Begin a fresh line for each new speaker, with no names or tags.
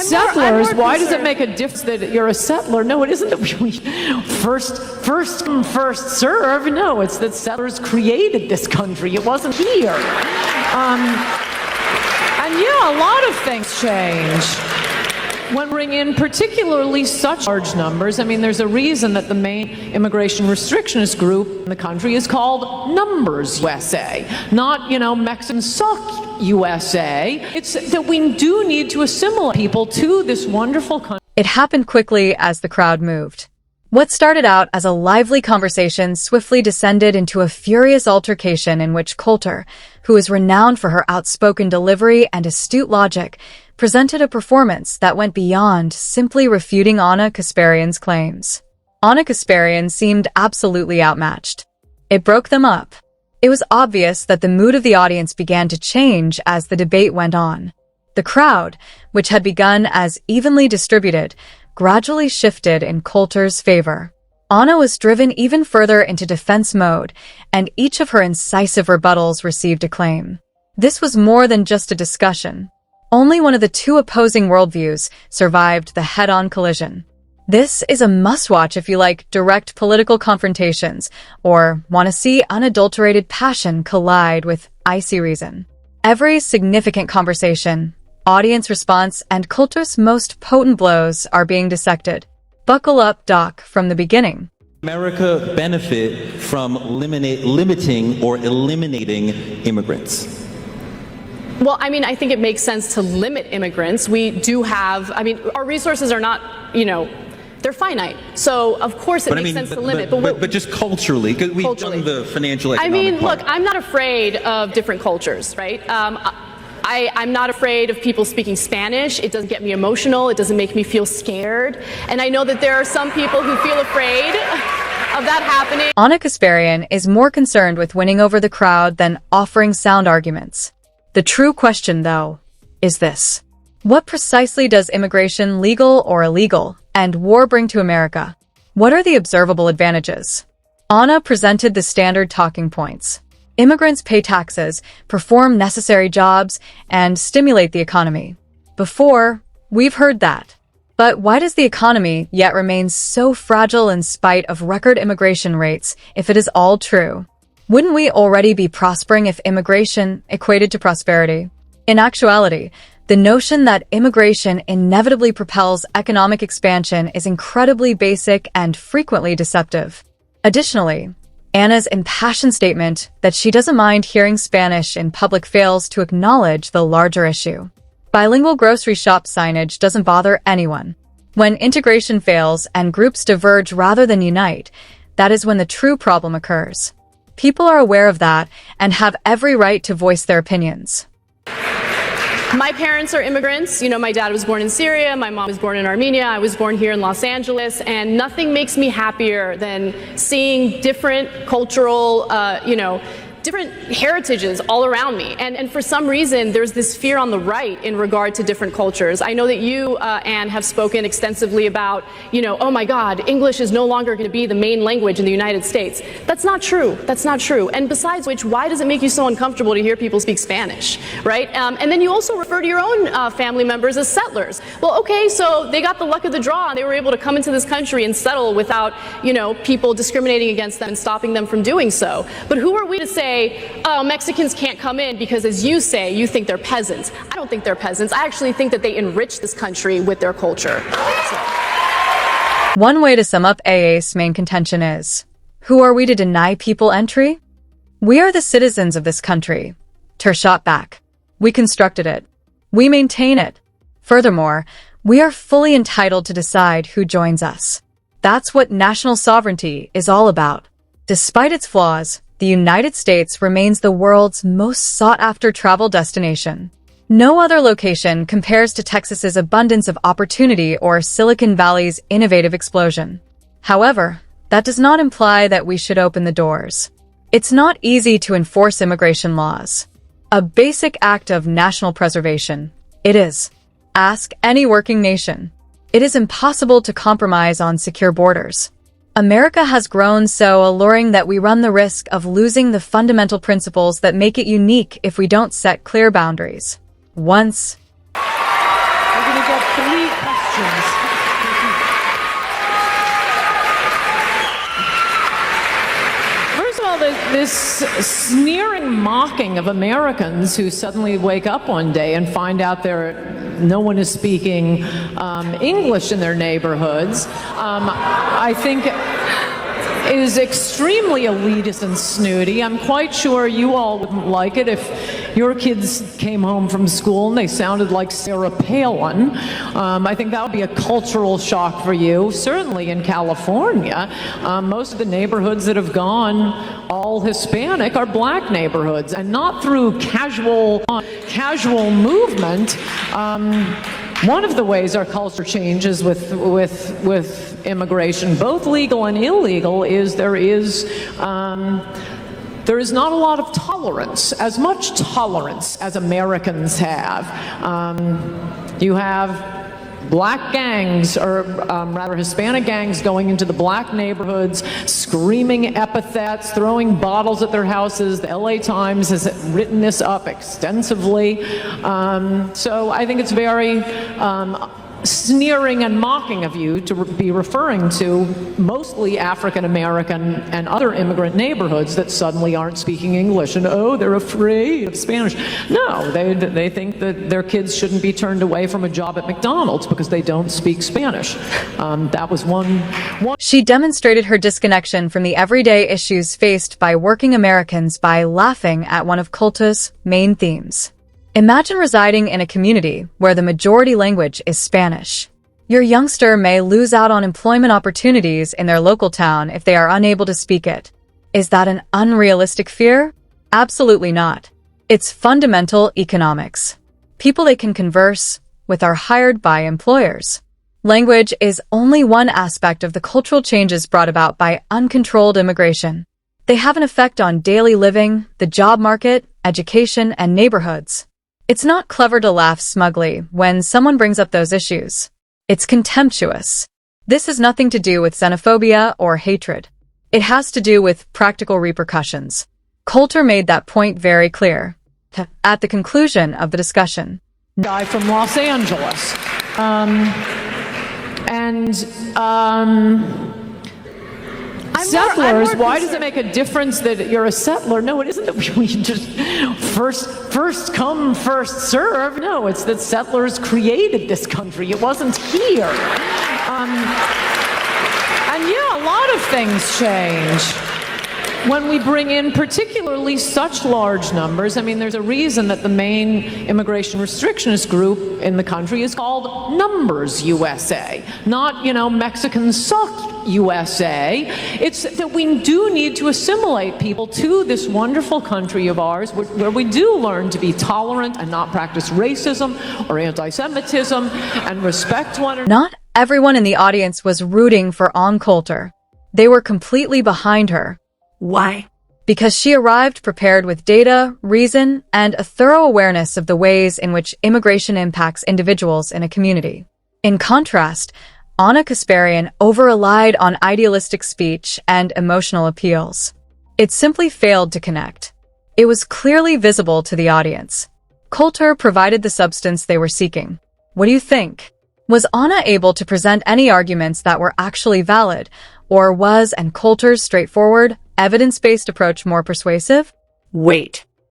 settlers, why does it make a difference that you're a settler? No, it isn't that we first come, first serve. No, it's that settlers created this country. It wasn't here. And yeah, a lot of things change when bring in particularly such large numbers. I mean, there's a reason that the main immigration restrictionist group in the country is called Numbers USA, not, Mexican suck USA. It's that we do need to assimilate people to this wonderful country.
It happened quickly as the crowd moved. What started out as a lively conversation swiftly descended into a furious altercation in which Coulter, who is renowned for her outspoken delivery and astute logic, presented a performance that went beyond simply refuting Ana Kasparian's claims. Ana Kasparian seemed absolutely outmatched. It broke them up. It was obvious that the mood of the audience began to change as the debate went on. The crowd, which had begun as evenly distributed, gradually shifted in Coulter's favor. Ana was driven even further into defense mode, and each of her incisive rebuttals received acclaim. This was more than just a discussion. Only one of the two opposing worldviews survived the head-on collision. This is a must-watch if you like direct political confrontations or want to see unadulterated passion collide with icy reason. Every significant conversation, audience response, and Coulter's most potent blows are being dissected. Buckle up, Doc, from the beginning.
America benefit from limiting or eliminating immigrants?
Well, I think it makes sense to limit immigrants. We do have, our resources are not, they're finite. So, of course, it makes sense to limit.
But just culturally, because we've done the financial economic part.
Look, I'm not afraid of different cultures, right? I'm not afraid of people speaking Spanish. It doesn't get me emotional. It doesn't make me feel scared. And I know that there are some people who feel afraid of that happening.
Ana Kasparian is more concerned with winning over the crowd than offering sound arguments. The true question, though, is this. What precisely does immigration, legal or illegal, and war bring to America? What are the observable advantages? Ana presented the standard talking points. Immigrants pay taxes, perform necessary jobs, and stimulate the economy. Before, we've heard that. But why does the economy yet remain so fragile in spite of record immigration rates if it is all true? Wouldn't we already be prospering if immigration equated to prosperity? In actuality, the notion that immigration inevitably propels economic expansion is incredibly basic and frequently deceptive. Additionally, Ana's impassioned statement that she doesn't mind hearing Spanish in public fails to acknowledge the larger issue. Bilingual grocery shop signage doesn't bother anyone. When integration fails and groups diverge rather than unite, that is when the true problem occurs. People are aware of that and have every right to voice their opinions.
My parents are immigrants. My dad was born in Syria, my mom was born in Armenia, I was born here in Los Angeles, and nothing makes me happier than seeing different cultural, different heritages all around me. And for some reason, there's this fear on the right in regard to different cultures. I know that you, Anne, have spoken extensively about, oh my God, English is no longer going to be the main language in the United States. That's not true. That's not true. And besides which, why does it make you so uncomfortable to hear people speak Spanish, right? And then you also refer to your own family members as settlers. Well, okay, so they got the luck of the draw and they were able to come into this country and settle without, people discriminating against them and stopping them from doing so. But who are we to say, oh, Mexicans can't come in because, as you say, you think they're peasants? I don't think they're peasants. I actually think that they enrich this country with their culture.
One way to sum up AA's main contention is, who are we to deny people entry? We are the citizens of this country. Ter shot back. We constructed it. We maintain it. Furthermore, we are fully entitled to decide who joins us. That's what national sovereignty is all about. Despite its flaws, the United States remains the world's most sought-after travel destination. No other location compares to Texas's abundance of opportunity or Silicon Valley's innovative explosion. However, that does not imply that we should open the doors. It's not easy to enforce immigration laws. A basic act of national preservation. It is. Ask any working nation. It is impossible to compromise on secure borders. America has grown so alluring that we run the risk of losing the fundamental principles that make it unique if we don't set clear boundaries. Once
We're going to get 3 questions. First of all, this sneering mocking of Americans who suddenly wake up one day and find out no one is speaking English in their neighborhoods, I think is extremely elitist and snooty. I'm quite sure you all wouldn't like it if your kids came home from school and they sounded like Sarah Palin. I think that would be a cultural shock for you. Certainly in California, most of the neighborhoods that have gone all Hispanic are black neighborhoods, and not through casual movement. One of the ways our culture changes with immigration, both legal and illegal, is there is not a lot of tolerance, as much tolerance as Americans have. You have black gangs, or rather Hispanic gangs, going into the black neighborhoods, screaming epithets, throwing bottles at their houses. The LA Times has written this up extensively. So I think it's very sneering and mocking of you to be referring to mostly African American and other immigrant neighborhoods that suddenly aren't speaking English, and oh, they're afraid of Spanish. No, they think that their kids shouldn't be turned away from a job at McDonald's because they don't speak Spanish. That was one.
She demonstrated her disconnection from the everyday issues faced by working Americans by laughing at one of Coulter's main themes. Imagine residing in a community where the majority language is Spanish. Your youngster may lose out on employment opportunities in their local town if they are unable to speak it. Is that an unrealistic fear? Absolutely not. It's fundamental economics. People they can converse with are hired by employers. Language is only one aspect of the cultural changes brought about by uncontrolled immigration. They have an effect on daily living, the job market, education, and neighborhoods. It's not clever to laugh smugly when someone brings up those issues. It's contemptuous. This has nothing to do with xenophobia or hatred. It has to do with practical repercussions. Coulter made that point very clear at the conclusion of the discussion.
Guy from Los Angeles. Settlers, why does it make a difference that you're a settler? No, it isn't that we just first come, first serve. No, it's that settlers created this country. It wasn't here. And yeah, a lot of things change when we bring in particularly such large numbers. I mean, there's a reason that the main immigration restrictionist group in the country is called Numbers USA, not, Mexicans suck USA. It's that we do need to assimilate people to this wonderful country of ours where we do learn to be tolerant and not practice racism or anti-Semitism and respect one another.
Not everyone in the audience was rooting for Ann Coulter. They were completely behind her. Why? Because she arrived prepared with data, reason, and a thorough awareness of the ways in which immigration impacts individuals in a community. In contrast, Ana Kasparian over-relied on idealistic speech and emotional appeals. It simply failed to connect. It was clearly visible to the audience. Coulter provided the substance they were seeking. What do you think? Was Ana able to present any arguments that were actually valid, or was Ann Coulter's straightforward, evidence-based approach more persuasive?
Wait.